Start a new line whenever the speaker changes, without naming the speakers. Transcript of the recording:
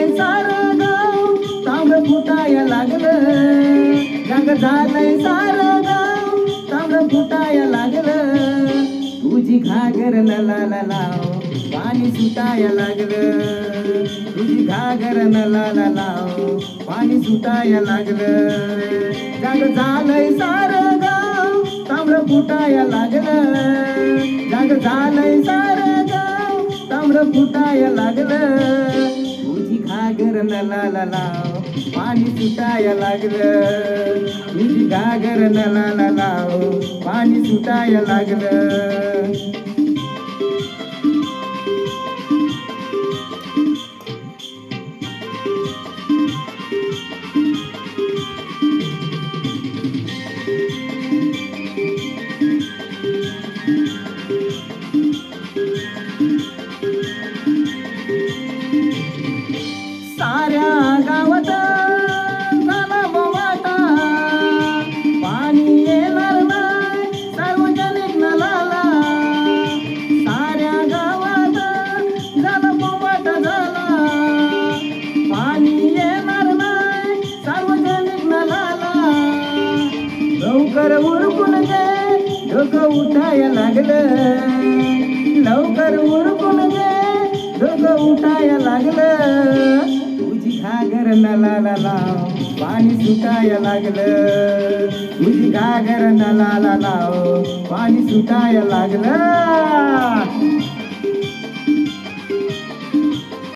झालंय सारं गाव तांबडं फुटाया लागलं, जग झालंय सारं गाव तांबडं फुटाया लागलं. तुझी घागर नलाला लाव पाणी सुटाया लागलं, तुझी घागर नलाला लाव पाणी सुटाया लागलं. जग झालंय सारं गाव तांबडं फुटाया लागलं, जग झालंय सारं गाव तांबडं फुटाया लागलं. तुझी घागर नलाला लाव पाणी सुटाया लागलं, तुझी घागर नलाला लाव पाणी सुटाया लागलं. साऱ्या गावात झाला बोमाटा, पाणी येणार नाही सार्वजनिक नलाला. साऱ्या गावात झाला बोमाटा झाला, पाणी येणार नाही सार्वजनिक नलाला. लवकर उरकून घे डोकं उठाया लागलं, लवकर उरकून घे डोकं उठाया लागलं. तुझी घागर नलाला लाव पाणी सुटाया लागलं, तुझी घागर नलाला लाव पाणी सुटाया लागलं.